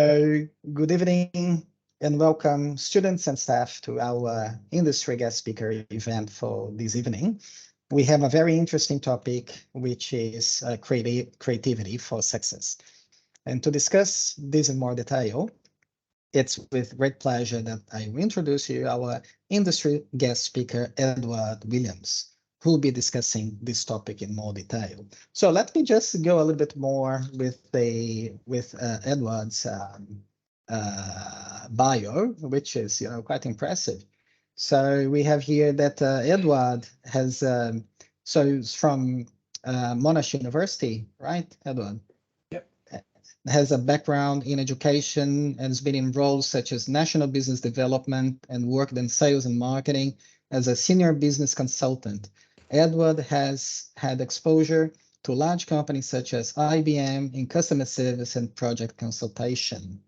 Good evening and welcome students and staff to our industry guest speaker event for this evening. We have a very interesting topic, which is creativity for success. And to discuss this in more detail, it's with great pleasure that I will introduce you our industry guest speaker, Edward Williams, who will be discussing this topic in more detail. So let me just go a little bit more with Edward's bio, which is quite impressive. So we have here that Edward has so he's from Monash University, right, Edward? Yep. Has a background in education and has been in roles such as national business development and worked in sales and marketing as a senior business consultant. Edward has had exposure to large companies such as IBM in customer service and project consultation.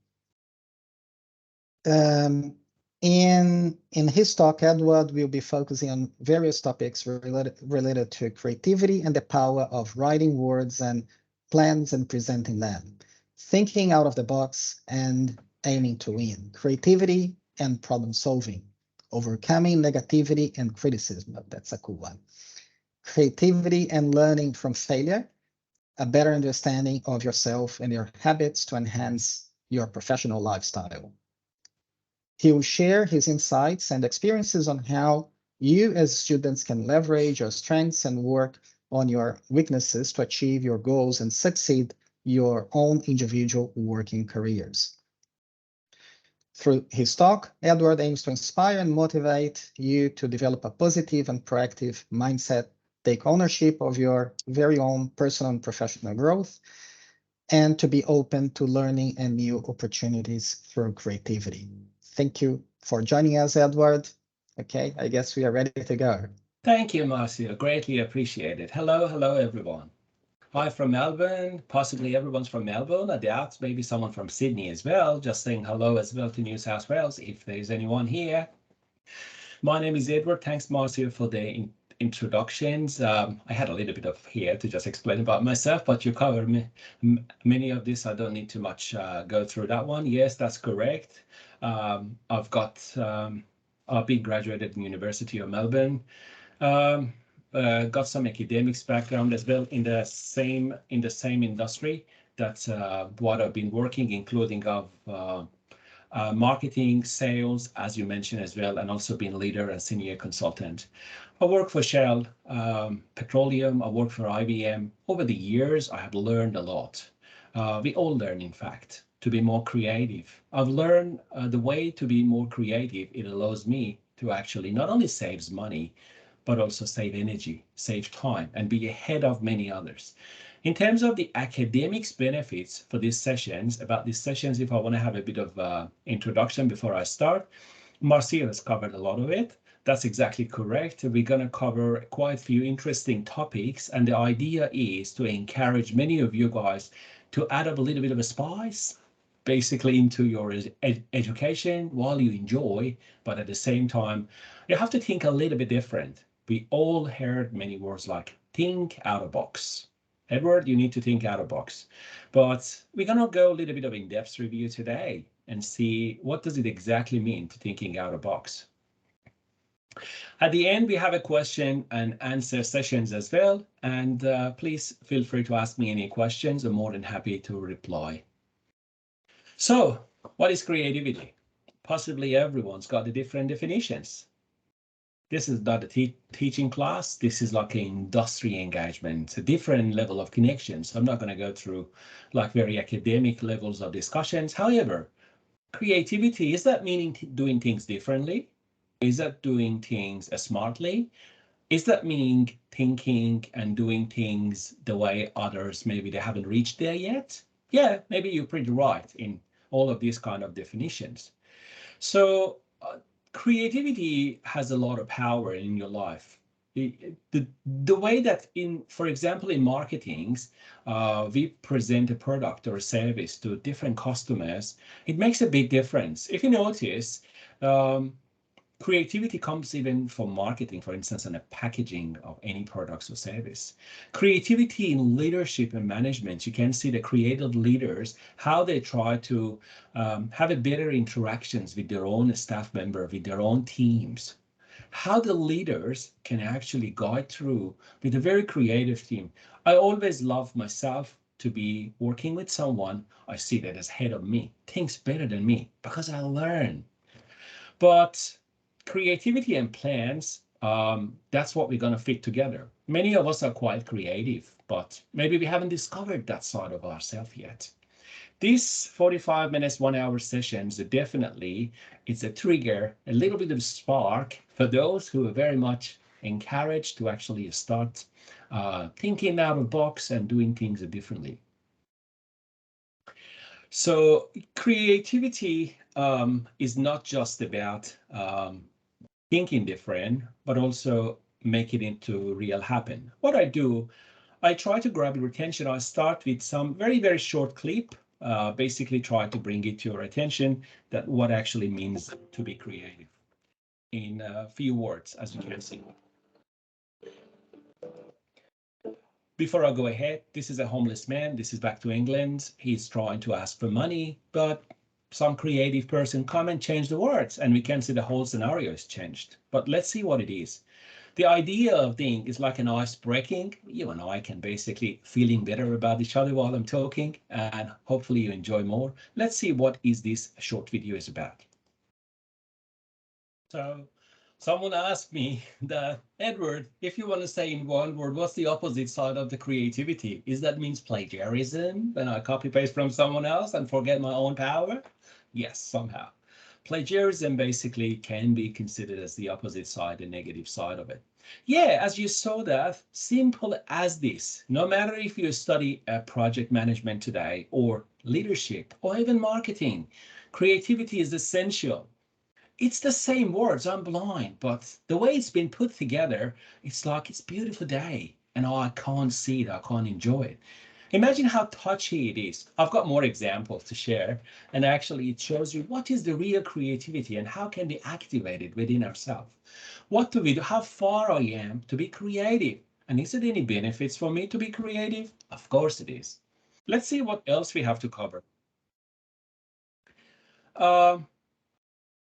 In his talk, Edward will be focusing on various topics related to creativity and the power of writing words and plans and presenting them, thinking out of the box and aiming to win, creativity and problem solving, overcoming negativity and criticism. That's a cool one. Creativity and learning from failure, a better understanding of yourself and your habits to enhance your professional lifestyle. He will share his insights and experiences on how you as students can leverage your strengths and work on your weaknesses to achieve your goals and succeed your own individual working careers. Through his talk, Edward aims to inspire and motivate you to develop a positive and proactive mindset, take ownership of your very own personal and professional growth, and to be open to learning and new opportunities through creativity. Thank you for joining us, Edward. Okay, I guess we are ready to go. Thank you, Marcio. Greatly appreciated. Hello, everyone. Hi from Melbourne. Possibly everyone's from Melbourne. I doubt maybe someone from Sydney as well. Just saying hello as well to New South Wales, if there's anyone here. My name is Edward. Thanks, Marcio, for the introductions. I had a little bit of here to just explain about myself, but you covered many of this. I don't need to much go through that one. Yes, that's correct. I've been graduated from University of Melbourne. Got some academics background as well in the same industry. That's what I've been working, including of marketing, sales, as you mentioned as well, and also being leader and senior consultant. I work for Shell Petroleum. I work for IBM. Over the years, I have learned a lot. We all learn, in fact, to be more creative. I've learned the way to be more creative. It allows me to actually not only save money, but also save energy, save time, and be ahead of many others. In terms of the academics benefits for these sessions, if I want to have a bit of introduction before I start, Marcio has covered a lot of it. That's exactly correct. We're going to cover quite a few interesting topics, and the idea is to encourage many of you guys to add up a little bit of a spice, basically into your education while you enjoy, but at the same time, you have to think a little bit different. We all heard many words like think out of box. Edward, you need to think out of box. But we're going to go a little bit of in-depth review today and see what does it exactly mean to thinking out of box. At the end, we have a question and answer sessions as well. And please feel free to ask me any questions. I'm more than happy to reply. So what is creativity? Possibly everyone's got the different definitions. This is not a teaching class. This is like an industry engagement, a different level of connections. I'm not going to go through like very academic levels of discussions. However, creativity, is that meaning doing things differently? Is that doing things smartly? Is that meaning thinking and doing things the way others, maybe they haven't reached there yet? Yeah, maybe you're pretty right in all of these kind of definitions. So creativity has a lot of power in your life. The way that for example, in marketing, we present a product or a service to different customers, it makes a big difference. If you notice, Creativity comes even from marketing, for instance, and the packaging of any products or service. Creativity in leadership and management, you can see the creative leaders, how they try to have a better interactions with their own staff member, with their own teams. How the leaders can actually guide through with a very creative team. I always love myself to be working with someone I see that is ahead of me, thinks better than me, because I learn. But creativity and plans, that's what we're going to fit together. Many of us are quite creative, but maybe we haven't discovered that side of ourselves yet. These 45 minutes, 1 hour sessions are definitely, it's a trigger, a little bit of spark for those who are very much encouraged to actually start thinking out of the box and doing things differently. So creativity is not just about thinking different, but also make it into real happen. What I do, I try to grab your attention. I start with some very, very short clip, basically try to bring it to your attention that what actually means to be creative in a few words, as you can see. Before I go ahead, this is a homeless man. This is back to England. He's trying to ask for money, but some creative person come and change the words, and we can see the whole scenario is changed. But let's see what it is. The idea of thing is like an ice breaking. You and I can basically feeling better about each other while I'm talking, and hopefully you enjoy more. Let's see what is this short video is about. So someone asked me that, Edward, if you want to say in one word, what's the opposite side of the creativity? Is that means plagiarism? Then I copy paste from someone else and forget my own power? Yes, somehow. Plagiarism basically can be considered as the opposite side, the negative side of it. Yeah, as you saw that, simple as this, no matter if you study project management today or leadership or even marketing, creativity is essential. It's the same words, I'm blind, but the way it's been put together, it's like it's a beautiful day and I can't see it, I can't enjoy it. Imagine how touchy it is. I've got more examples to share, and actually it shows you what is the real creativity and how can be activated within ourselves. What do we do? How far I am to be creative? And is it any benefits for me to be creative? Of course it is. Let's see what else we have to cover.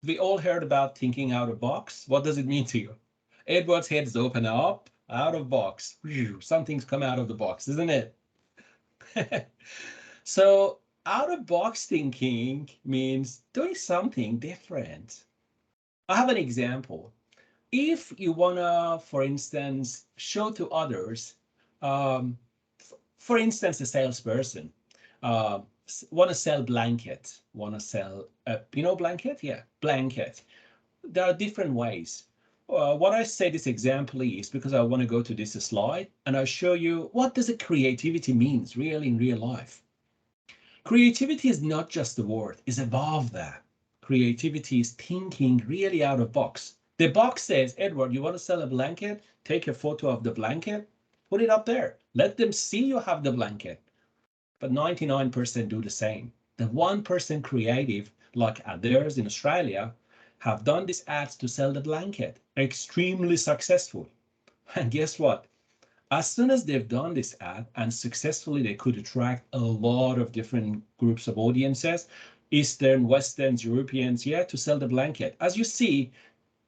We all heard about thinking out of box. What does it mean to you? Edward's head's open up, out of box. Something's come out of the box, isn't it? So out of box thinking means doing something different. I have an example. If you want to, for instance, show to others, for instance, a salesperson want to sell blanket, want to sell, blanket? Yeah, blanket. There are different ways. What I say this example is because I want to go to this slide and I'll show you what does a creativity means really in real life. Creativity is not just the word, it's above that. Creativity is thinking really out of box. The box says, Edward, you want to sell a blanket? Take a photo of the blanket, put it up there. Let them see you have the blanket. But 99% do the same. The 1% creative, like others in Australia, have done these ads to sell the blanket. Extremely successful. And guess what? As soon as they've done this ad and successfully, they could attract a lot of different groups of audiences, Eastern, Westerns, Europeans, yeah, to sell the blanket. As you see,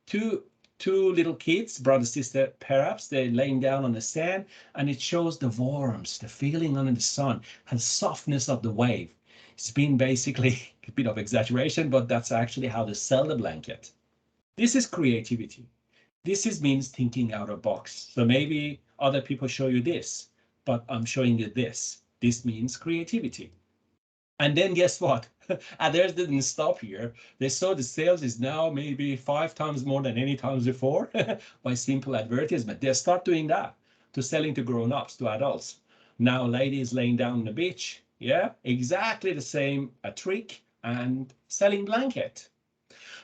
two little kids, brother, sister, perhaps, they're laying down on the sand, and it shows the warmth, the feeling under the sun, and softness of the wave. It's been basically a bit of exaggeration, but that's actually how they sell the blanket. This is creativity. This means thinking out of box. So maybe other people show you this, but I'm showing you this. This means creativity. And then guess what? Others didn't stop here. They saw the sales is now maybe 5 times more than any times before by simple advertisement. They start doing that to selling to grown-ups, to adults. Now ladies laying down on the beach. Yeah, exactly the same a trick and selling blanket.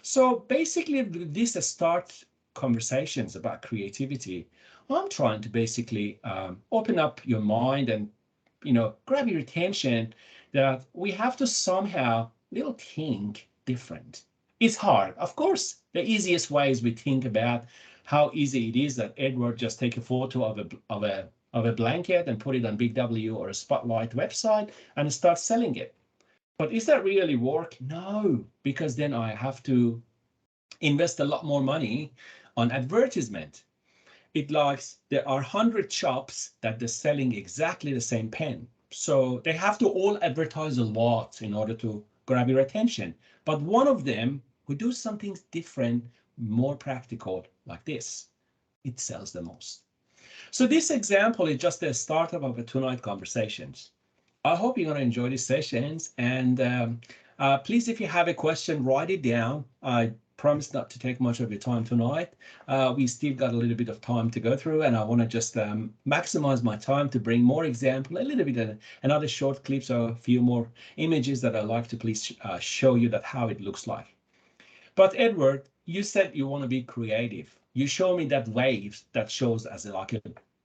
So basically this start conversations about creativity. I'm trying to basically open up your mind and grab your attention that we have to somehow little think different. It's hard. Of course, the easiest way is we think about how easy it is that Edward just take a photo of a blanket and put it on Big W or a Spotlight website and start selling it. But is that really work? No, because then I have to invest a lot more money on advertisement. It likes there are 100 shops that they're selling exactly the same pen. So they have to all advertise a lot in order to grab your attention. But one of them who do something different, more practical like this, it sells the most. So this example is just the startup of a tonight conversations. I hope you're going to enjoy these sessions. And please, if you have a question, write it down. I promise not to take much of your time tonight. We still got a little bit of time to go through, and I want to just maximize my time to bring more example, a little bit of another short clips or a few more images that I'd like to please show you that how it looks like. But Edward, you said you want to be creative. You show me that waves that shows as like a,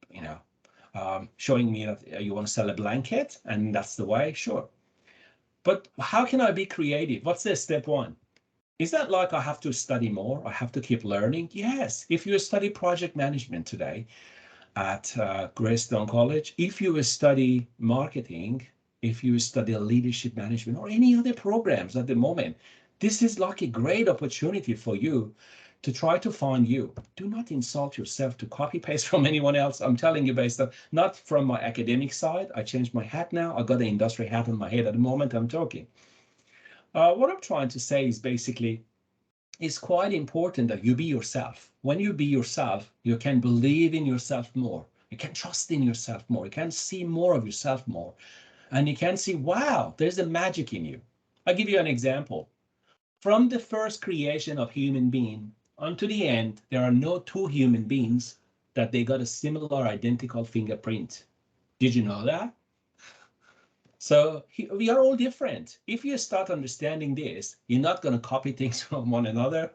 you know, showing me that you want to sell a blanket and that's the way, sure. But how can I be creative? What's the step one? Is that like I have to study more? I have to keep learning? Yes. If you study project management today at Greystone College, if you study marketing, if you study leadership management or any other programs at the moment, this is like a great opportunity for you to try to find you. Do not insult yourself to copy paste from anyone else. I'm telling you based on, not from my academic side. I changed my hat now. I got an industry hat on my head at the moment I'm talking. What I'm trying to say is basically, it's quite important that you be yourself. When you be yourself, you can believe in yourself more. You can trust in yourself more. You can see more of yourself more. And you can see, wow, there's a magic in you. I'll give you an example. From the first creation of human being unto the end, there are no two human beings that they got a similar identical fingerprint. Did you know that? So we are all different. If you start understanding this, you're not going to copy things from one another.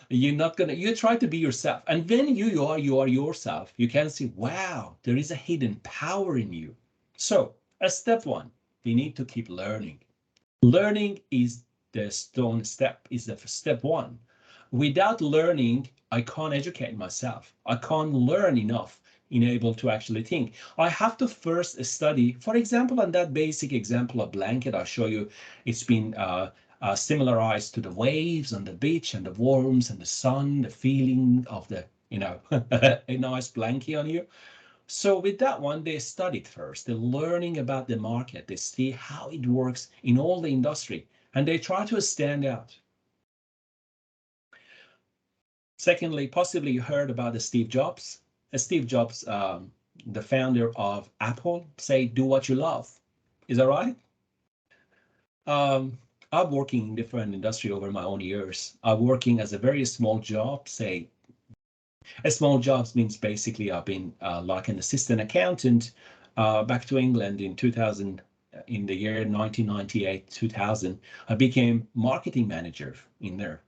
You're not going to, you try to be yourself. And when you are yourself, you can see, wow, there is a hidden power in you. So as step one, we need to keep learning. Learning is the step one. Without learning, I can't educate myself. I can't learn enough in able to actually think. I have to first study, for example, on that basic example of blanket I show you, it's been similarized to the waves on the beach and the worms and the sun, the feeling of the, a nice blankie on you. So with that one, they studied first. They're learning about the market. They see how it works in all the industry, and they try to stand out. Secondly, possibly you heard about the Steve Jobs. Steve Jobs, the founder of Apple, say, do what you love. Is that right? I'm working in different industry over my own years. I'm working as a very small job, say, a small jobs means basically I've been like an assistant accountant back to England in 2000, in the year 1998, 2000. I became marketing manager in there.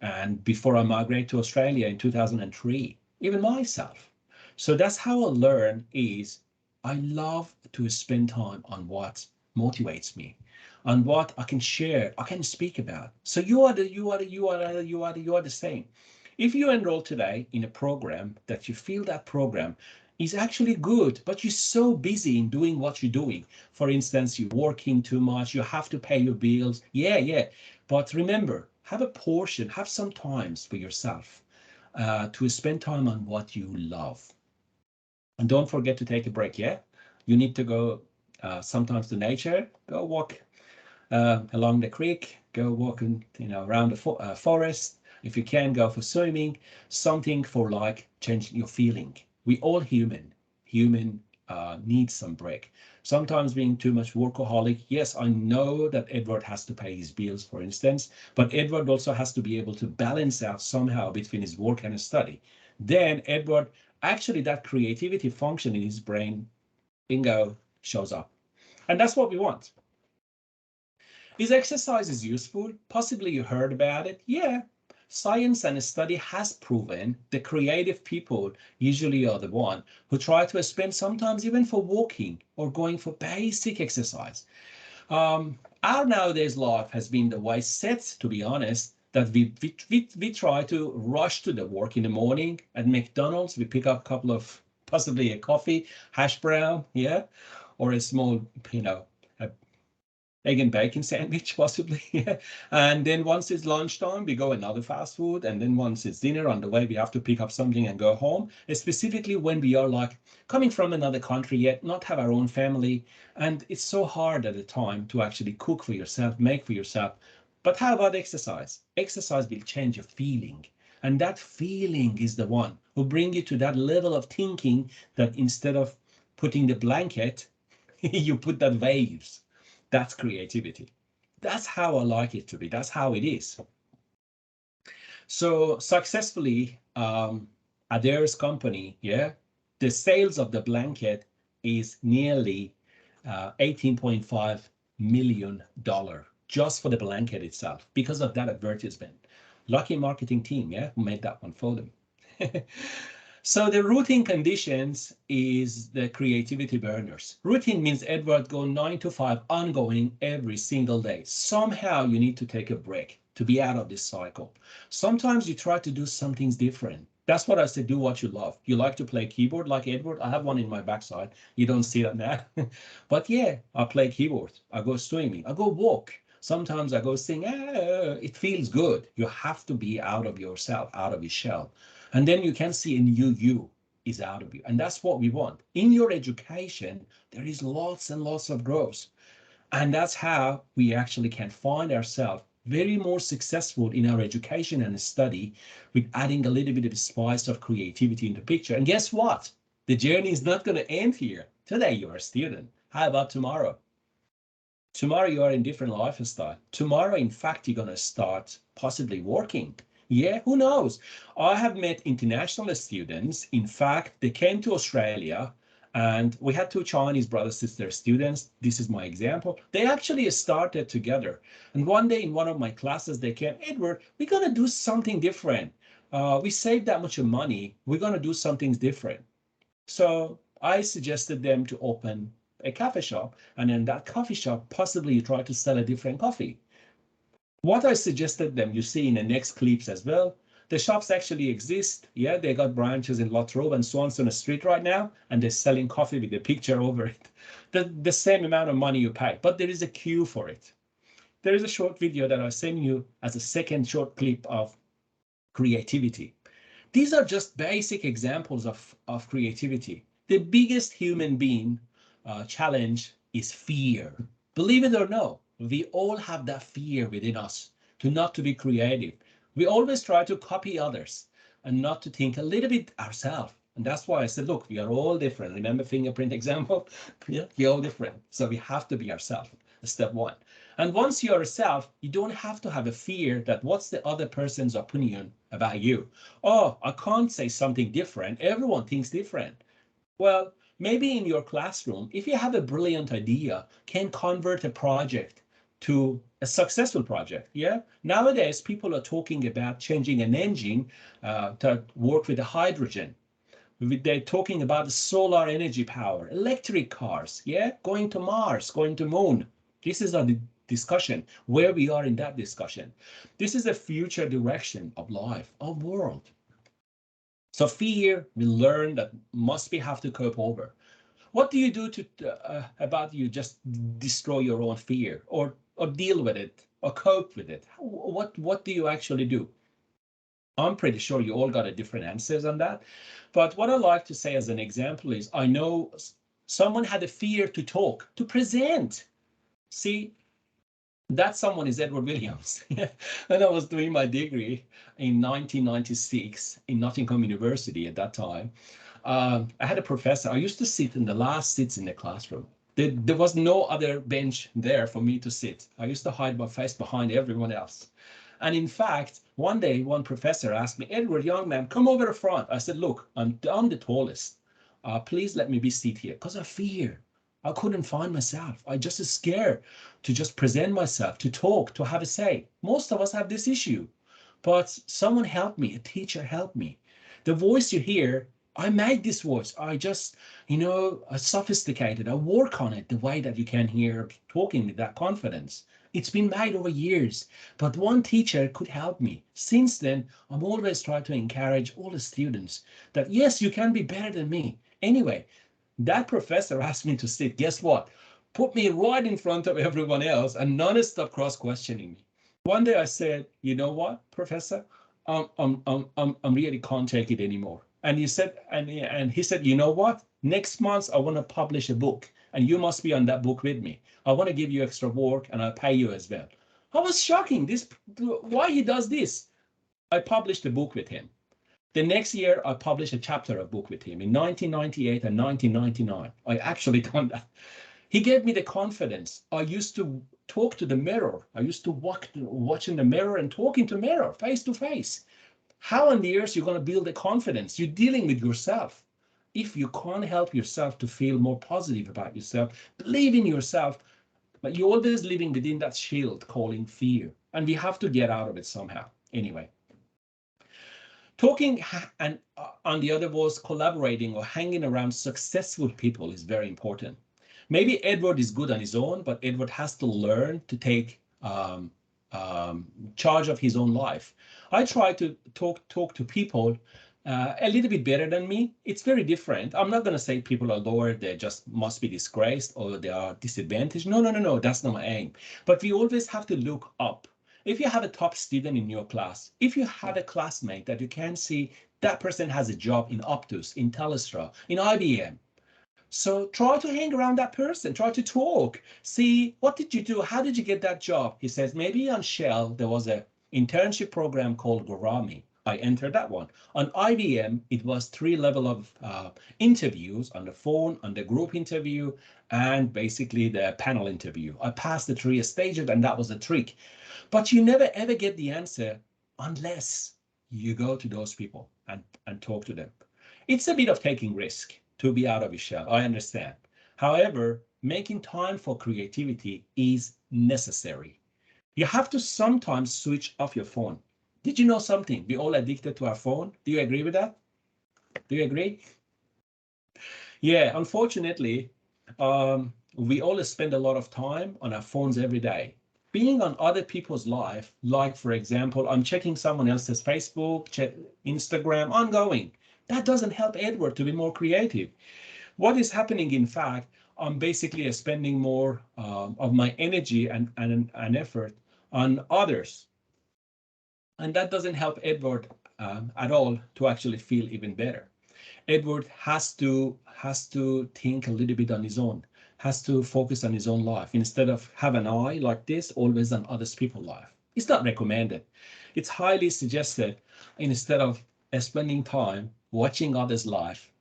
And before I migrated to Australia in 2003, even myself. So that's how I learn is I love to spend time on what motivates me, on what I can share, I can speak about. So you are the same. If you enroll today in a program that you feel that program is actually good, but you're so busy in doing what you're doing. For instance, you're working too much, you have to pay your bills. Yeah. But remember, have a portion, have some times for yourself to spend time on what you love. And don't forget to take a break, yeah? You need to go sometimes to nature, go walk along the creek, go walking, around the forest. If you can, go for swimming, something for like changing your feeling. We all human needs some break. Sometimes being too much workaholic. Yes, I know that Edward has to pay his bills, for instance, but Edward also has to be able to balance out somehow between his work and his study. Then Edward, actually that creativity function in his brain, bingo, shows up. And that's what we want. Is exercise useful? Possibly you heard about it. Yeah. Science and study has proven the creative people usually are the one who try to spend sometimes even for walking or going for basic exercise. Our nowadays life has been the way set, to be honest, that we try to rush to the work in the morning. At McDonald's, we pick up a couple of, possibly a coffee, hash brown, yeah, or a small, a egg and bacon sandwich, possibly. Yeah. And then once it's lunchtime, we go another fast food. And then once it's dinner on the way, we have to pick up something and go home. And specifically when we are like coming from another country, yet not have our own family. And it's so hard at the time to actually cook for yourself, make for yourself. But how about exercise? Exercise will change your feeling. And that feeling is the one who bring you to that level of thinking that instead of putting the blanket, you put that waves. That's creativity. That's how I like it to be. That's how it is. So successfully, Adair's company, yeah, the sales of the blanket is nearly $18.5 million just for the blanket itself because of that advertisement. Lucky marketing team, yeah, who made that one for them. So the routine conditions is the creativity burners. Routine means, Edward, go 9 to 5 ongoing every single day. Somehow you need to take a break to be out of this cycle. Sometimes you try to do some things different. That's what I said, do what you love. You like to play keyboard like Edward? I have one in my backside. You don't see that now. But yeah, I play keyboard. I go swimming. I go walk. Sometimes I go sing. It feels good. You have to be out of yourself, out of your shell. And then you can see a new you is out of you. And that's what we want. In your education, there is lots and lots of growth. And that's how we actually can find ourselves very more successful in our education and study with adding a little bit of spice of creativity into the picture. And guess what? The journey is not going to end here. Today you're a student. How about tomorrow? Tomorrow you are in different lifestyle. Tomorrow, in fact, you're going to start possibly working. Yeah, who knows? I have met international students. In fact, they came to Australia and we had two Chinese brother sister students. This is my example. They actually started together. And one day in one of my classes, they came, Edward, we're going to do something different. We saved that much money. We're going to do something different. So I suggested them to open a coffee shop. And in that coffee shop, possibly you try to sell a different coffee. What I suggested them, you see in the next clips as well, the shops actually exist. Yeah, they got branches in Latrobe and Swanson Street right now, and they're selling coffee with a picture over it. The same amount of money you pay, but there is a queue for it. There is a short video that I send you as a second short clip of creativity. These are just basic examples of creativity. The biggest human being challenge is fear. Believe it or no, we all have that fear within us to not to be creative. We always try to copy others and not to think a little bit ourselves. And that's why I said, look, we are all different. Remember fingerprint example? Yeah, we're all different. So we have to be ourselves. Step one. And once you're yourself, you don't have to have a fear that what's the other person's opinion about you. Oh, I can't say something different. Everyone thinks different. Well, maybe in your classroom, if you have a brilliant idea, can convert a project to a successful project. Yeah. Nowadays, people are talking about changing an engine to work with the hydrogen. They're talking about the solar energy power, electric cars. Yeah. Going to Mars, going to moon. This is a discussion where we are in that discussion. This is a future direction of life, of world. So fear, we learn that must we have to cope over. What do you do to about you just destroy your own fear or deal with it or cope with it? What do you actually do? I'm pretty sure you all got a different answers on that. But what I like to say as an example is I know someone had a fear to talk, to present. See, that someone is Edward Williams. When I was doing my degree in 1996 in Nottingham University at that time, I had a professor. I used to sit in the last seats in the classroom. There was no other bench there for me to sit. I used to hide my face behind everyone else. And in fact, one day, one professor asked me, Edward, young man, come over the front. I said, look, I'm the tallest. Please let me be seated here because of fear. I couldn't find myself. I just scared to just present myself, to talk, to have a say. Most of us have this issue, but someone helped me. A teacher helped me. The voice you hear, I made this voice. I just, sophisticated. I work on it the way that you can hear talking with that confidence. It's been made over years, but one teacher could help me. Since then, I'm always trying to encourage all the students that, yes, you can be better than me. Anyway, that professor asked me to sit. Guess what? Put me right in front of everyone else and non-stop cross-questioning me. One day I said, you know what, Professor? I'm really can't take it anymore. And he said, you know what? Next month I want to publish a book, and you must be on that book with me. I want to give you extra work, and I'll pay you as well. I was shocking. Why he does this? I published a book with him. The next year, I published a chapter of book with him in 1998 and 1999. I actually done that. He gave me the confidence. I used to talk to the mirror. I used to watch in the mirror and talking to mirror face to face. How on the earth are you going to build the confidence? You're dealing with yourself. If you can't help yourself to feel more positive about yourself, believe in yourself, but you're always living within that shield calling fear. And we have to get out of it somehow. Anyway. Talking and on the other was collaborating or hanging around successful people is very important. Maybe Edward is good on his own, but Edward has to learn to take charge of his own life. I try to talk to people a little bit better than me. It's very different. I'm not going to say people are lower, they just must be disgraced or they are disadvantaged. No, that's not my aim. But we always have to look up. If you have a top student in your class, if you have a classmate that you can see that person has a job in Optus, in Telstra, in IBM, so try to hang around that person, try to talk, see what did you do, how did you get that job? He says, maybe on Shell, there was a internship program called Gorami. I entered that one. On IBM, it was 3 levels of interviews on the phone, on the group interview, and basically the panel interview. I passed the 3 stages, and that was the trick. But you never ever get the answer unless you go to those people and talk to them. It's a bit of taking risk to be out of your shell, I understand. However, making time for creativity is necessary. You have to sometimes switch off your phone. Did you know something? We're all addicted to our phone. Do you agree with that? Do you agree? Yeah, unfortunately, we all spend a lot of time on our phones every day. Being on other people's life, like for example, I'm checking someone else's Facebook, Instagram, ongoing. That doesn't help Edward to be more creative. What is happening, in fact, I'm basically spending more of my energy and effort on others. And that doesn't help Edward at all to actually feel even better. Edward has to think a little bit on his own, has to focus on his own life instead of have an eye like this always on other people's life. It's not recommended. It's highly suggested instead of spending time watching others' life,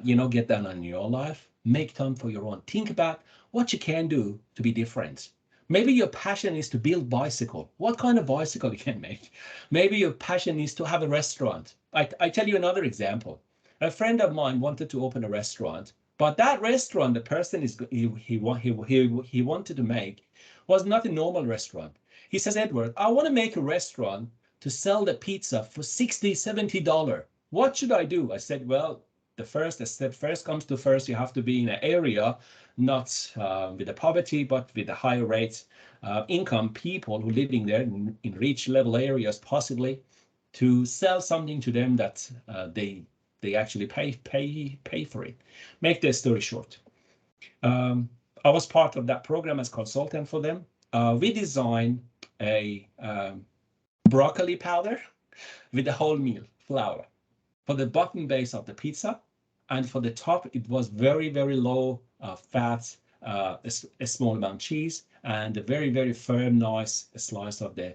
get down on your life, make time for your own. Think about what you can do to be different. Maybe your passion is to build bicycle. What kind of bicycle you can make? Maybe your passion is to have a restaurant. I tell you another example. A friend of mine wanted to open a restaurant, but that restaurant, the person he wanted to make was not a normal restaurant. He says, Edward, I want to make a restaurant to sell the pizza for $60, $70. What should I do? I said, well, the first comes to first, you have to be in an area, not with the poverty, but with the higher rates income people who living there in rich level areas, possibly, to sell something to them that they actually pay for it. Make the story short. I was part of that program as consultant for them. We designed a broccoli powder with the whole meal flour for the bottom base of the pizza, and for the top it was very, very low fat, a small amount cheese, and a very, very firm, nice slice of the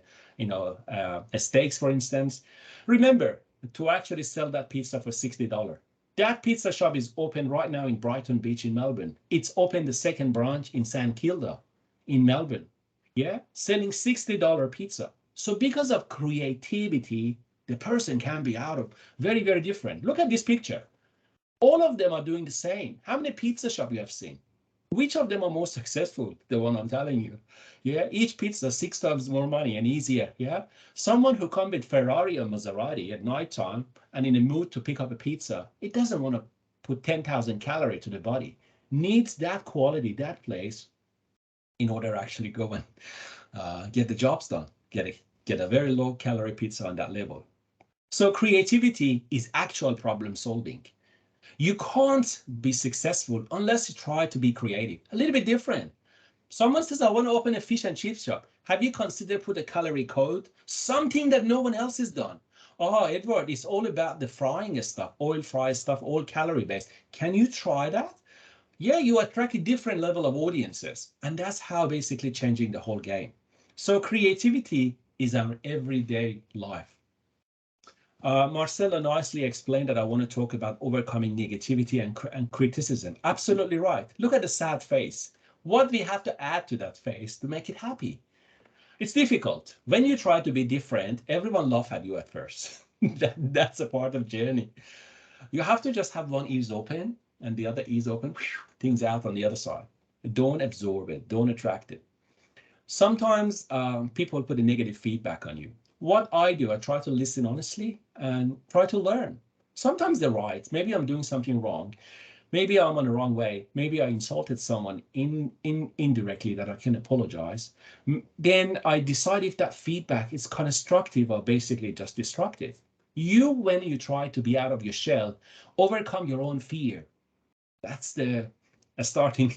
steaks, for instance. Remember, to actually sell that pizza for $60. That pizza shop is open right now in Brighton Beach in Melbourne. It's opened the second branch in St Kilda in Melbourne. Yeah, selling $60 pizza. So because of creativity, the person can be out of very, very different. Look at this picture. All of them are doing the same. How many pizza shops you have seen? Which of them are more successful? The one I'm telling you. Yeah, each pizza 6 times more money and easier. Yeah, someone who comes with Ferrari or Maserati at nighttime and in a mood to pick up a pizza, it doesn't want to put 10,000 calories to the body. Needs that quality, that place in order to actually go and get the jobs done, get a very low calorie pizza on that level. So creativity is actual problem solving. You can't be successful unless you try to be creative. A little bit different. Someone says, I want to open a fish and chips shop. Have you considered put a calorie code? Something that no one else has done. Oh, Edward, it's all about the frying stuff, oil fry stuff, all calorie based. Can you try that? Yeah, you attract a different level of audiences. And that's how basically changing the whole game. So creativity is our everyday life. Marcella nicely explained that I want to talk about overcoming negativity and criticism. Absolutely right. Look at the sad face. What we have to add to that face to make it happy. It's difficult. When you try to be different, everyone laughs at you at first. That's a part of journey. You have to just have one ears open and the other ears open, things out on the other side. Don't absorb it. Don't attract it. Sometimes people put a negative feedback on you. What I do, I try to listen honestly and try to learn. Sometimes they're right. Maybe I'm doing something wrong. Maybe I'm on the wrong way. Maybe I insulted someone indirectly that I can apologize. Then I decide if that feedback is constructive or basically just destructive. When you try to be out of your shell, overcome your own fear. That's the starting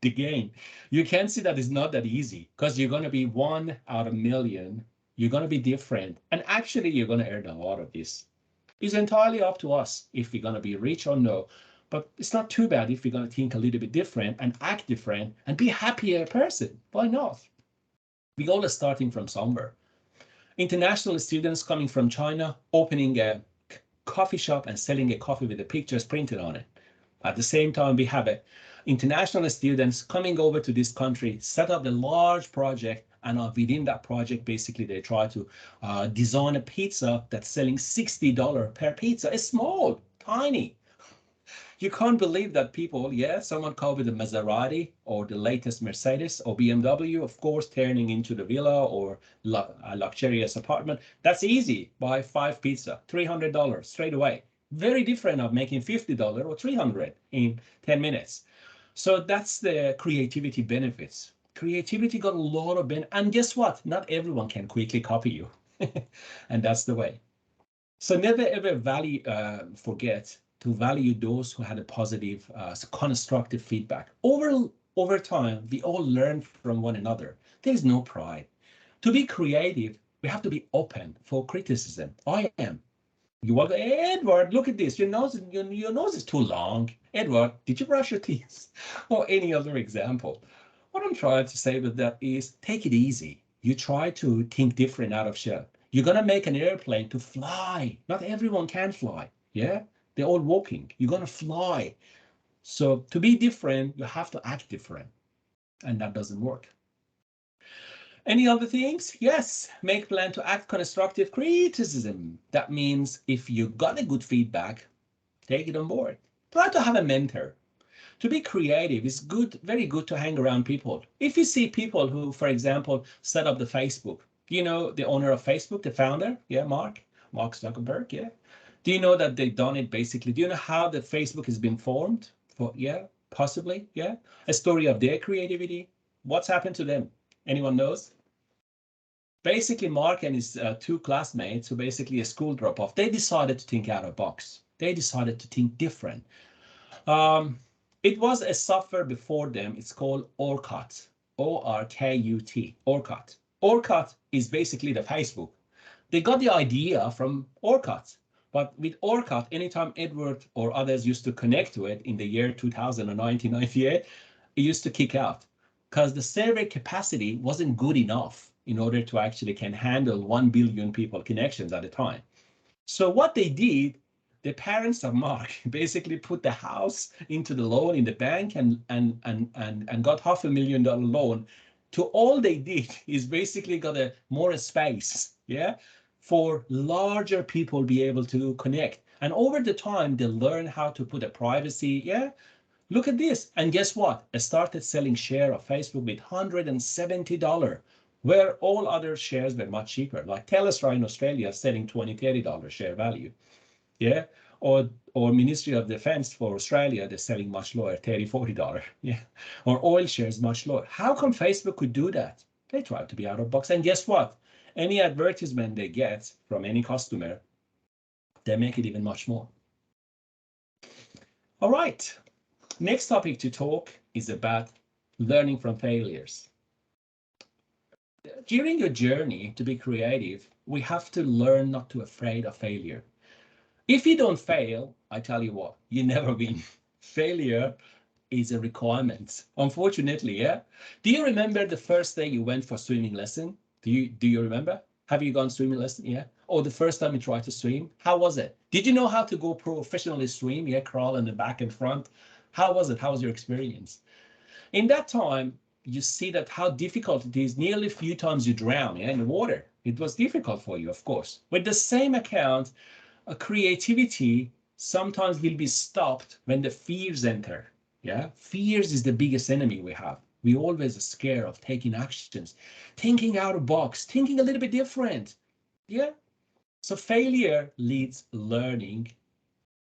the game. You can see that it's not that easy because you're going to be 1 out of a million. You're going to be different. And actually, you're going to earn a lot of this. It's entirely up to us if we're going to be rich or no. But it's not too bad if we're going to think a little bit different and act different and be a happier person. Why not? We all are starting from somewhere. International students coming from China, opening a coffee shop and selling a coffee with the pictures printed on it. At the same time, we have international students coming over to this country, set up a large project, and within that project, basically, they try to design a pizza that's selling $60 per pizza. It's small, tiny. You can't believe that people, someone called with a Maserati or the latest Mercedes or BMW, of course, turning into the villa or a luxurious apartment. That's easy. Buy 5 pizza, $300 straight away. Very different of making $50 or $300 in 10 minutes. So that's the creativity benefits. Creativity got a lot of benefits. And guess what? Not everyone can quickly copy you. And that's the way. So never ever forget to value those who had a positive, constructive feedback. Over time, we all learn from one another. There's no pride. To be creative, we have to be open for criticism. I am. You walk, Edward, look at this. Your nose is too long. Edward, did you brush your teeth? Or any other example. What I'm trying to say with that is take it easy. You try to think different out of shell. You're going to make an airplane to fly. Not everyone can fly. Yeah, they're all walking. You're going to fly. So to be different, you have to act different. And that doesn't work. Any other things? Yes, make plan to act constructive criticism. That means if you got a good feedback, take it on board. Try to have a mentor. To be creative is good, very good to hang around people. If you see people who, for example, set up the Facebook, do you know the owner of Facebook, the founder? Yeah, Mark Zuckerberg, yeah. Do you know that they've done it basically? Do you know how the Facebook has been formed? Possibly, yeah. A story of their creativity. What's happened to them? Anyone knows? Basically, Mark and his 2 classmates, who basically a school drop-off, they decided to think out of the box. They decided to think different. It was a software before them. It's called Orkut, O-R-K-U-T, Orkut. Orkut is basically the Facebook. They got the idea from Orkut. But with Orkut, anytime Edward or others used to connect to it in the year 2000 or 1998, it used to kick out because the server capacity wasn't good enough in order to actually can handle 1 billion people connections at a time. So what they did, the parents of Mark basically put the house into the loan in the bank and got $500,000 loan. To all they did is basically got a more space, for larger people be able to connect. And over the time, they learn how to put a privacy, Look at this. And guess what? I started selling share of Facebook with $170, where all other shares were much cheaper. Like Telstra in Australia selling $20, $30 share value. Yeah. Or or Ministry of Defense for Australia, they're selling much lower, $30, $40. Yeah. Or oil shares much lower. How come Facebook could do that? They try to be out of box. And guess what? Any advertisement they get from any customer, they make it even much more. All right. Next topic to talk is about learning from failures. During your journey to be creative, we have to learn not to be afraid of failure. If you don't fail, I tell you what, you never win. Failure is a requirement, unfortunately, yeah? Do you remember the first day you went for swimming lesson? Do you remember? Have you gone swimming lesson? Yeah. Or the first time you tried to swim? How was it? Did you know how to go professionally swim? Yeah, crawl in the back and front. How was it? How was your experience? In that time, you see that how difficult it is. Nearly a few times you drown, yeah, in the water. It was difficult for you, of course. With the same account, a creativity sometimes will be stopped when the fears enter. Yeah, fears is the biggest enemy we have. We always are scared of taking actions, thinking out of box, thinking a little bit different. Yeah. So failure leads learning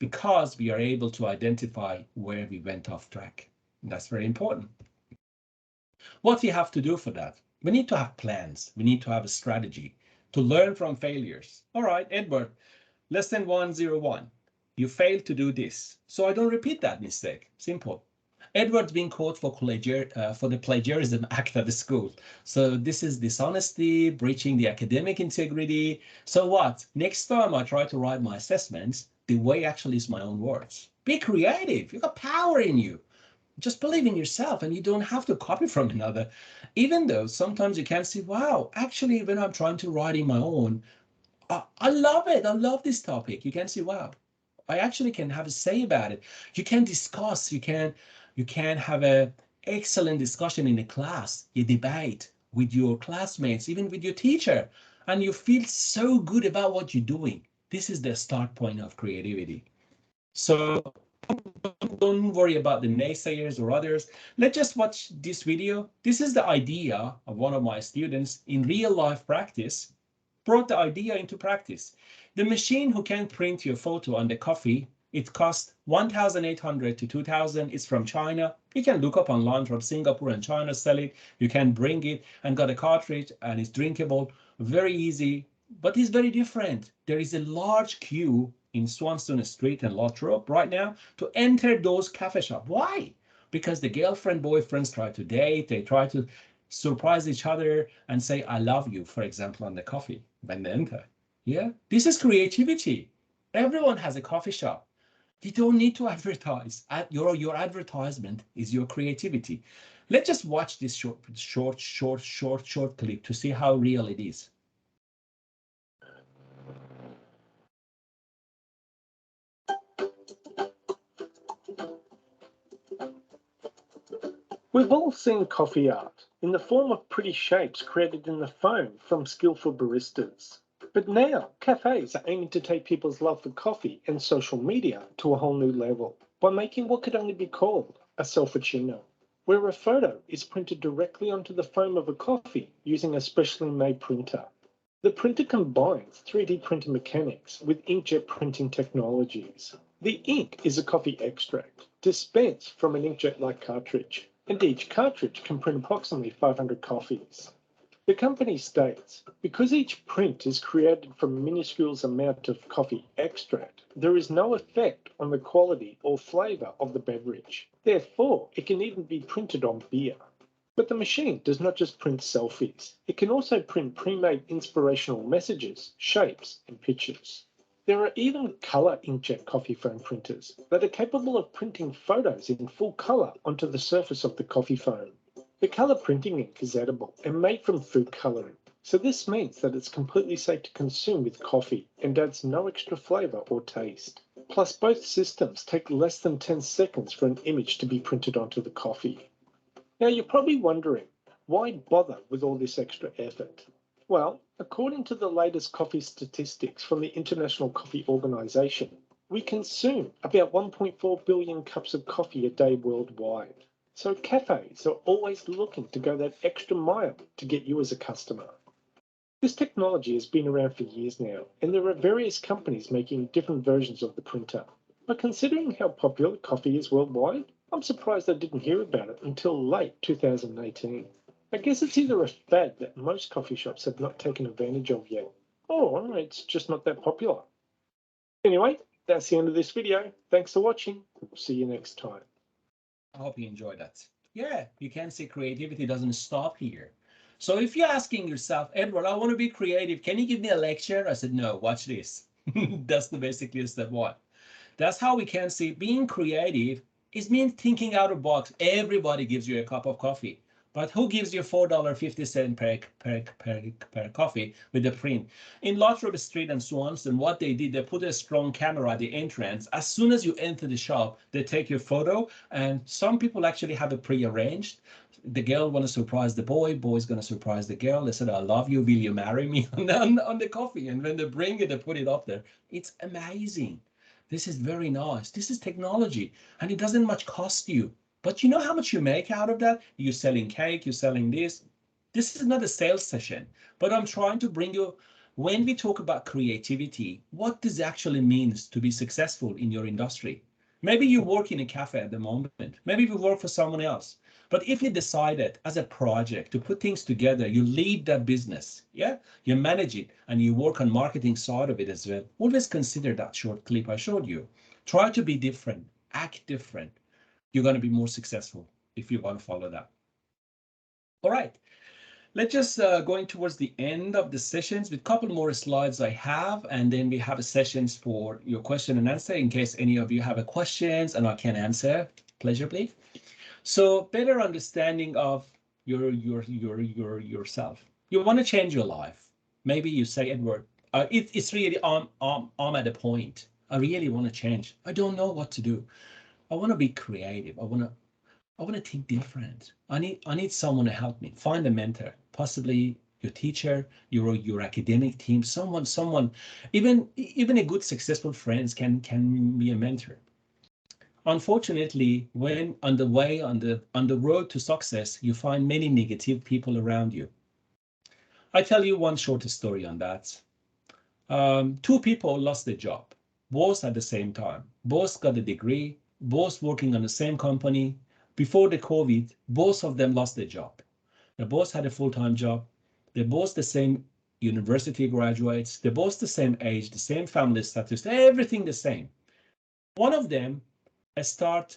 because we are able to identify where we went off track. And that's very important. What we have to do for that? We need to have plans. We need to have a strategy to learn from failures. All right, Edward, lesson 101. You failed to do this. So I don't repeat that mistake. Simple. Edward's being caught for the plagiarism act at the school. So this is dishonesty, breaching the academic integrity. So what? Next time I try to write my assessments, the way actually is my own words. Be creative. You've got power in you. Just believe in yourself and you don't have to copy from another. Even though sometimes you can see, wow, actually, when I'm trying to write in my own, I love it. I love this topic. You can see, wow, I actually can have a say about it. You can discuss, you can have a excellent discussion in a class, you debate with your classmates, even with your teacher, and you feel so good about what you're doing. This is the start point of creativity. So don't worry about the naysayers or others. Let's just watch this video. This is the idea of one of my students in real life practice, brought the idea into practice. The machine who can print your photo on the coffee, it costs 1,800 to 2,000. It's from China. You can look up online from Singapore and China sell it. You can bring it and got a cartridge and it's drinkable. Very easy, but it's very different. There is a large queue in Swanstone Street and Lothrop right now to enter those cafe shops. Why? Because the girlfriend, boyfriends try to date. They try to surprise each other and say, I love you, for example, on the coffee when they enter. Yeah, this is creativity. Everyone has a coffee shop. You don't need to advertise. Your advertisement is your creativity. Let's just watch this short clip to see how real it is. We've all seen coffee art in the form of pretty shapes created in the foam from skillful baristas. But now, cafes are aiming to take people's love for coffee and social media to a whole new level by making what could only be called a self-facchino, where a photo is printed directly onto the foam of a coffee using a specially made printer. The printer combines 3D printer mechanics with inkjet printing technologies. The ink is a coffee extract dispensed from an inkjet-like cartridge, and each cartridge can print approximately 500 coffees. The company states, because each print is created from a minuscule amount of coffee extract, there is no effect on the quality or flavour of the beverage. Therefore, it can even be printed on beer. But the machine does not just print selfies. It can also print pre-made inspirational messages, shapes, and pictures. There are even colour inkjet coffee foam printers that are capable of printing photos in full colour onto the surface of the coffee foam. The colour printing ink is edible and made from food colouring, so this means that it's completely safe to consume with coffee and adds no extra flavour or taste. Plus, both systems take less than 10 seconds for an image to be printed onto the coffee. Now, you're probably wondering, why bother with all this extra effort? Well, according to the latest coffee statistics from the International Coffee Organization, we consume about 1.4 billion cups of coffee a day worldwide. So cafes are always looking to go that extra mile to get you as a customer. This technology has been around for years now, and there are various companies making different versions of the printer. But considering how popular coffee is worldwide, I'm surprised I didn't hear about it until late 2018. I guess it's either a fad that most coffee shops have not taken advantage of yet, or it's just not that popular. Anyway, that's the end of this video. Thanks for watching. We'll see you next time. I hope you enjoyed that. Yeah, you can see creativity doesn't stop here. So if you're asking yourself, Edward, I want to be creative, can you give me a lecture? I said, no, watch this. That's basically step one. That's how we can see being creative is mean thinking out of the box. Everybody gives you a cup of coffee, but who gives you $4.50 per coffee with the print? In Lothrop Street and Swanson, what they did, they put a strong camera at the entrance. As soon as you enter the shop, they take your photo, and some people actually have it prearranged. The girl want to surprise the boy, boy's going to surprise the girl. They said, I love you, will you marry me on the coffee? And when they bring it, they put it up there. It's amazing. This is very nice. This is technology, and it doesn't much cost you. But you know how much you make out of that? You're selling cake, you're selling this. This is not a sales session, but I'm trying to bring you, when we talk about creativity, what does it actually means to be successful in your industry? Maybe you work in a cafe at the moment. Maybe you work for someone else. But if you decided as a project to put things together, you lead that business, yeah, you manage it, and you work on marketing side of it as well. Always consider that short clip I showed you. Try to be different, act different. You're going to be more successful if you want to follow that. All right, let's just going towards the end of the sessions with a couple more slides I have, and then we have a sessions for your question and answer in case any of you have a questions and I can answer pleasurably. So better understanding of yourself. You want to change your life. Maybe you say, Edward, it's really I'm at a point. I really want to change. I don't know what to do. I want to be creative. I want to think different. I need someone to help me. Find a mentor, possibly your teacher, your academic team, someone, even a good successful friends can be a mentor. Unfortunately, when on the road to success, you find many negative people around you. I tell you one short story on that. Two people lost their job, both at the same time. Both got a degree, both working on the same company. Before the COVID, both of them lost their job. They both had a full-time job. They're both the same university graduates. They're both the same age, the same family status, everything the same. One of them start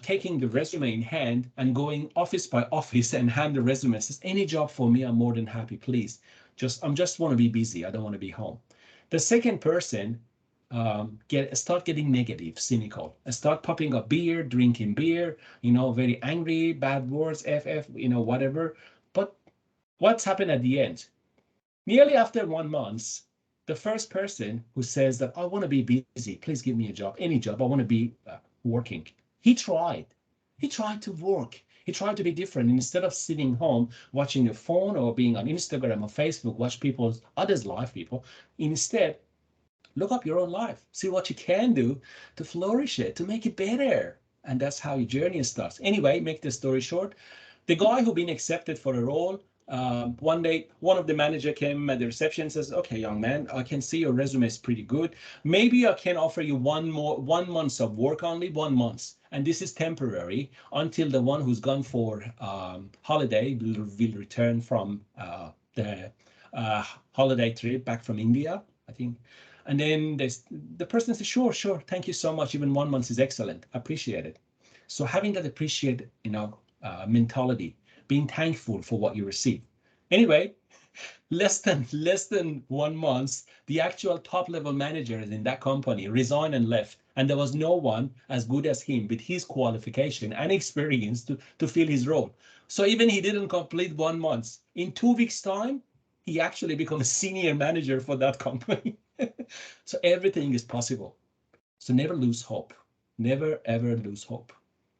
taking the resume in hand and going office by office and hand the resume. Says, any job for me, I'm more than happy, please. I'm just want to be busy. I don't want to be home. The second person start getting negative, cynical, start popping up beer, drinking beer, very angry, bad words, FF, whatever. But what's happened at the end? Nearly after 1 month, the first person who says that I want to be busy, please give me a job, any job, I want to be working. He tried to work. He tried to be different. Instead of sitting home watching your phone or being on Instagram or Facebook, watch others' life people. Instead, look up your own life. See what you can do to flourish it, to make it better. And that's how your journey starts. Anyway, make the story short. The guy who been accepted for a role, one day, one of the manager came at the reception and says, okay, young man, I can see your resume is pretty good. Maybe I can offer you 1 month of work, only 1 month. And this is temporary until the one who's gone for holiday will return from the holiday trip back from India, I think. And then the person says, sure, thank you so much. Even 1 month is excellent. Appreciate it. So having that appreciate, mentality, being thankful for what you receive. Anyway, less than 1 month, the actual top level manager in that company resigned and left. And there was no one as good as him with his qualification and experience to fill his role. So even he didn't complete 1 month. In 2 weeks' time, he actually became a senior manager for that company. So everything is possible. So never lose hope. Never, ever lose hope.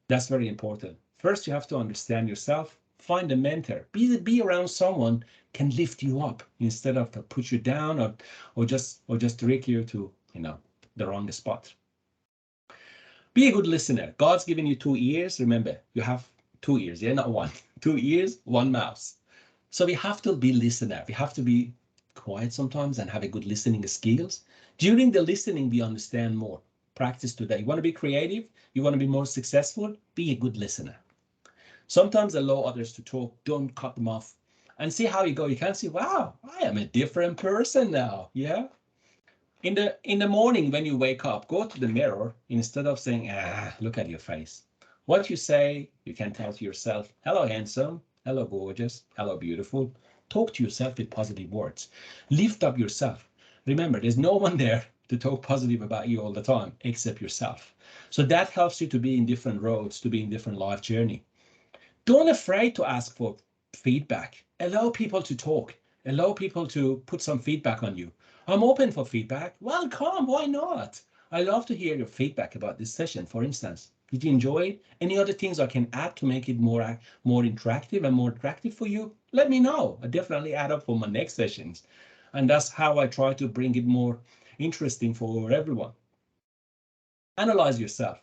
That's very important. First, you have to understand yourself. Find a mentor. Be around someone can lift you up instead of to put you down or just direct you to the wrong spot. Be a good listener. God's given you 2 ears. Remember, you have 2 ears, not one. 2 ears, 1 mouth. So we have to be listener. We have to be quiet sometimes and have a good listening skills. During the listening, we understand more. practice today. You want to be creative? You want to be more successful? Be a good listener. Sometimes allow others to talk. Don't cut them off. And see how you go. You can see, wow, I am a different person now. Yeah. In the morning when you wake up, go to the mirror instead of saying, look at your face. What you say, you can tell to yourself, hello, handsome. Hello, gorgeous. Hello, beautiful. Talk to yourself with positive words. Lift up yourself. Remember, there's no one there to talk positive about you all the time except yourself. So that helps you to be in different roads, to be in different life journey. Don't afraid to ask for feedback. Allow people to talk. Allow people to put some feedback on you. I'm open for feedback. Well, come, why not? I love to hear your feedback about this session, for instance. Did you enjoy it? Any other things I can add to make it more interactive and more attractive for you? Let me know. I definitely add up for my next sessions. And that's how I try to bring it more interesting for everyone. Analyze yourself.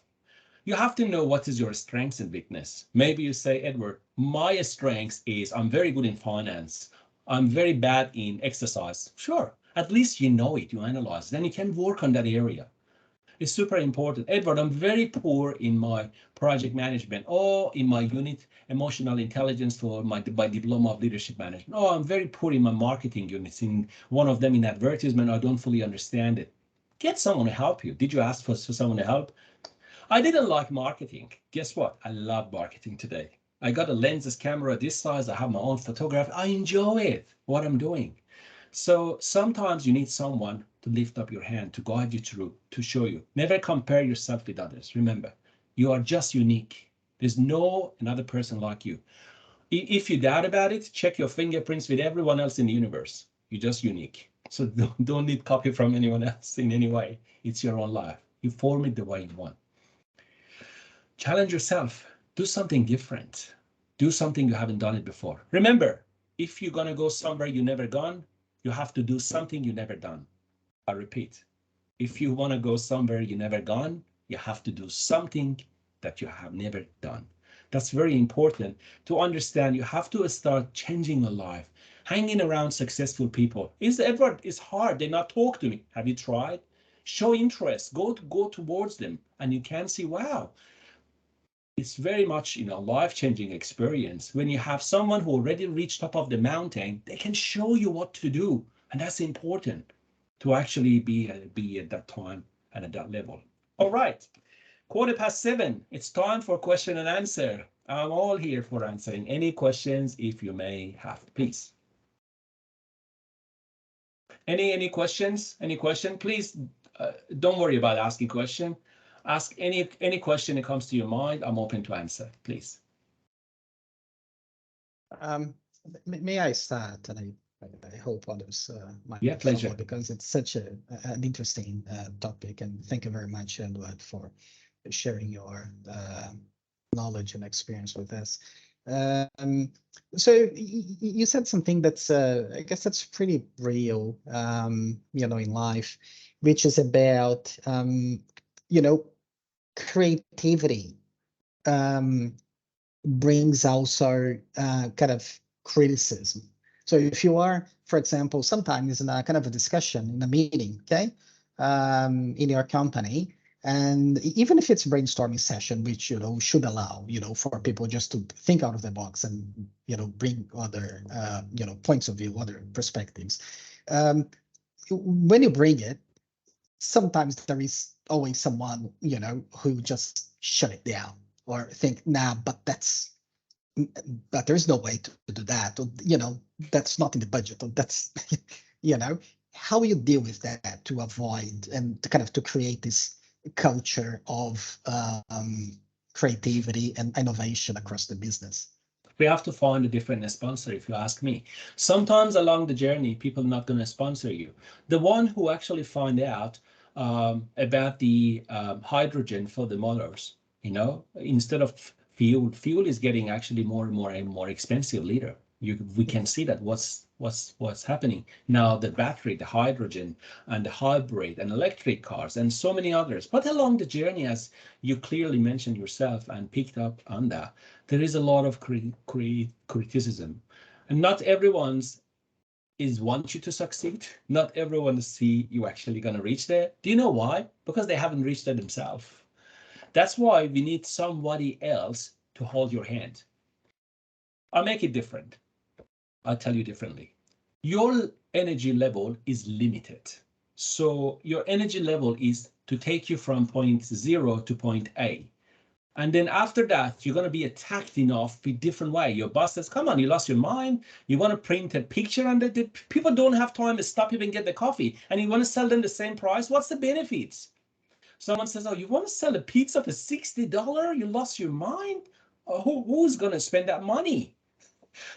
You have to know what is your strengths and weakness. Maybe you say, Edward, my strengths is I'm very good in finance. I'm very bad in exercise. Sure, at least you know it, you analyze, then you can work on that area. It's super important. Edward, I'm very poor in my project management or in my unit, emotional intelligence for my diploma of leadership management. Oh, I'm very poor in my marketing units. In one of them in advertisement, I don't fully understand it. Get someone to help you. Did you ask for someone to help? I didn't like marketing. Guess what? I love marketing today. I got a lenses camera this size. I have my own photography. I enjoy it, what I'm doing. So sometimes you need someone to lift up your hand, to guide you through, to show you. Never compare yourself with others. Remember, you are just unique. There's no another person like you. If you doubt about it, check your fingerprints with everyone else in the universe. You're just unique. So don't need copy from anyone else in any way. It's your own life. You form it the way you want. Challenge yourself. Do something different. Do something you haven't done it before. Remember, if you're going to go somewhere you've never gone, you have to do something you've never done. I repeat, if you want to go somewhere you've never gone, you have to do something that you have never done. That's very important to understand. You have to start changing your life. Hanging around successful people. Edward, it's hard. They not talk to me. Have you tried? Show interest. Go towards them, and you can see, wow, it's very much, life-changing experience. When you have someone who already reached top of the mountain, they can show you what to do. And that's important to actually be at that time and at that level. All right, 7:15. It's time for question and answer. I'm all here for answering any questions if you may have, please. Any questions? Any question? Please don't worry about asking question. Ask any question that comes to your mind. I'm open to answer, please. May I start? And I hope others might pleasure. follow, because it's such an interesting topic. And thank you very much, Edward, for sharing your knowledge and experience with us. So you said something that's, I guess that's pretty real, in life, which is about, creativity brings also kind of criticism. So if you are, for example, sometimes in a kind of a discussion in a meeting, okay, in your company, and even if it's a brainstorming session, which should allow for people just to think out of the box and bring other points of view, other perspectives. When you bring it, sometimes there is always someone who just shut it down or think, nah, but there's no way to do that, or that's not in the budget, or that's how you deal with that to avoid and to create this culture of creativity and innovation across the business. We have to find a different sponsor, if you ask me. Sometimes along the journey, people are not going to sponsor you. The one who actually find out about the hydrogen for the motors, instead of fuel is getting actually more and more expensive later. We can see that what's happening now. The battery, the hydrogen, and the hybrid and electric cars, and so many others. But along the journey, as you clearly mentioned yourself and picked up on that, there is a lot of criticism, and not everyone's is want you to succeed. Not everyone see you actually going to reach there. Do you know why? Because they haven't reached it themselves. That's why we need somebody else to hold your hand. I'll make it different. I'll tell you differently. Your energy level is limited. So your energy level is to take you from point 0 to point A. And then after that, you're going to be attacked enough in different way. Your boss says, come on, you lost your mind. You want to print a picture and the people don't have time to stop even get the coffee. And you want to sell them the same price. What's the benefits? Someone says, oh, you want to sell a pizza for $60? You lost your mind? Oh, who's going to spend that money?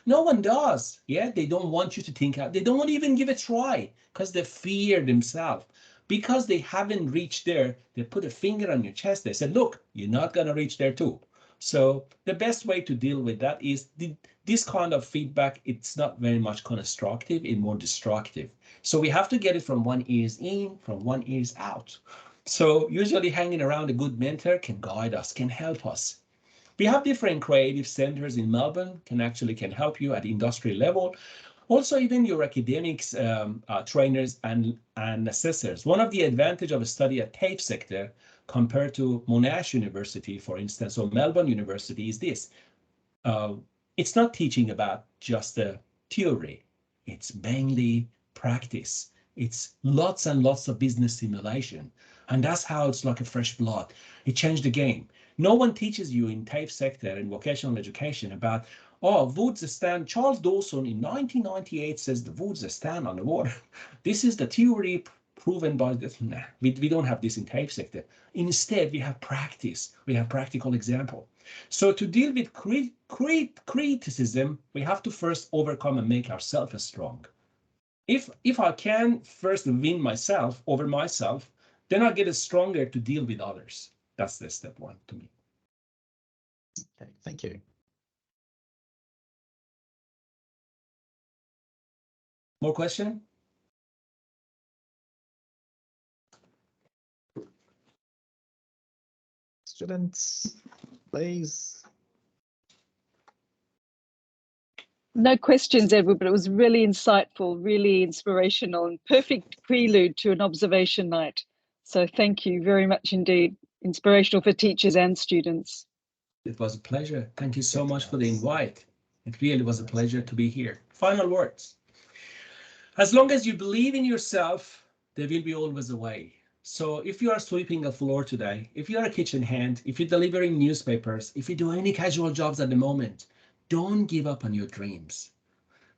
No one does. Yeah, they don't want you to think out. They don't want to even give it a try because they fear themselves. Because they haven't reached there, they put a finger on your chest. They said, look, you're not going to reach there too. So the best way to deal with that is this kind of feedback. It's not very much constructive, it's more destructive. So we have to get it from one ears in, from one ears out. So usually hanging around a good mentor can guide us, can help us. We have different creative centers in Melbourne, can help you at industry level. Also, even your academics, trainers and assessors. One of the advantage of a study at TAFE sector compared to Monash University, for instance, or Melbourne University is this. It's not teaching about just the theory. It's mainly practice. It's lots and lots of business simulation. And that's how it's like a fresh blood. It changed the game. No one teaches you in TAFE sector and vocational education about, oh, woods stand. Charles Dawson in 1998 says the woods stand on the water. This is the theory proven by this. Nah, we don't have this in TAFE sector. Instead, we have practice. We have practical example. So to deal with criticism, we have to first overcome and make ourselves strong. If I can first win myself over myself, then I'll get stronger to deal with others. That's the step one to me. Okay, thank you. More question? Students, please. No questions, Edward, but it was really insightful, really inspirational, and perfect prelude to an observation night. So thank you very much indeed. Inspirational for teachers and students. It was a pleasure. Thank you so much for the invite. It really was a pleasure to be here. Final words. As long as you believe in yourself, there will be always a way. So if you are sweeping a floor today, if you are a kitchen hand, if you're delivering newspapers, if you do any casual jobs at the moment, don't give up on your dreams.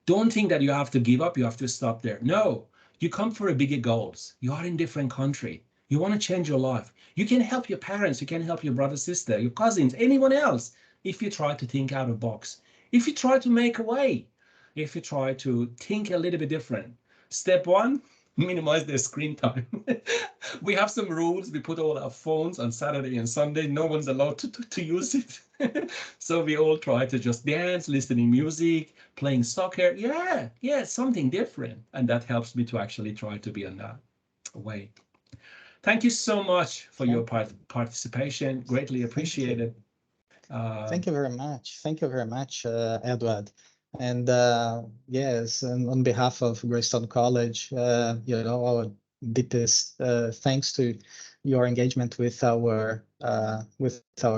Don't think that you have to give up, you have to stop there. No, you come for a bigger goals. You are in a different country. You want to change your life. You can help your parents, you can help your brother, sister, your cousins, anyone else, if you try to think out of the box. If you try to make a way, if you try to think a little bit different. Step one, minimize their screen time. We have some rules. We put all our phones on Saturday and Sunday. No one's allowed to use it. So we all try to just dance, listening music, playing soccer. Yeah, something different. And that helps me to actually try to be on that way. Thank you so much for your participation. Greatly appreciated. Thank you very much. Thank you very much, Edward. And yes, and on behalf of Greystone College, our deepest thanks to your engagement with our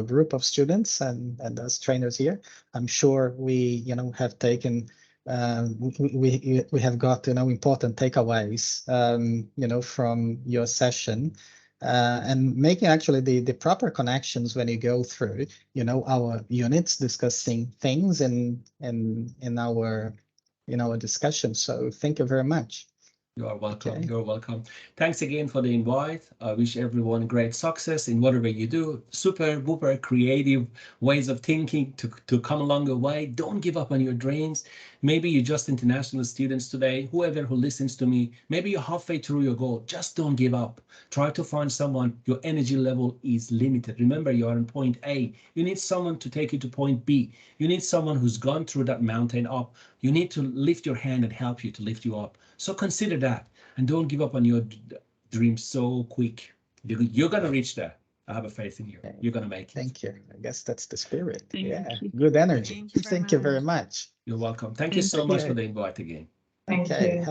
group of students and as trainers here. I'm sure we have taken we have got important takeaways from your session. And making actually the proper connections when you go through, our units, discussing things in our discussion. So thank you very much. You are welcome. Okay. You're welcome. Thanks again for the invite. I wish everyone great success in whatever you do. Super, whooper, creative ways of thinking to come along the way. Don't give up on your dreams. Maybe you're just international students today, whoever who listens to me, maybe you're halfway through your goal. Just don't give up. Try to find someone. Your energy level is limited. Remember, you are in point A. You need someone to take you to point B. You need someone who's gone through that mountain up. You need to lift your hand and help you to lift you up. So consider that and don't give up on your dreams so quick. You're going to reach there. I have a faith in you. Okay. You're going to make it. Thank you. I guess that's the spirit. Thank you. Good energy. Thank you very much. You're welcome. Thank you so much for the invite again. Thank Okay. you.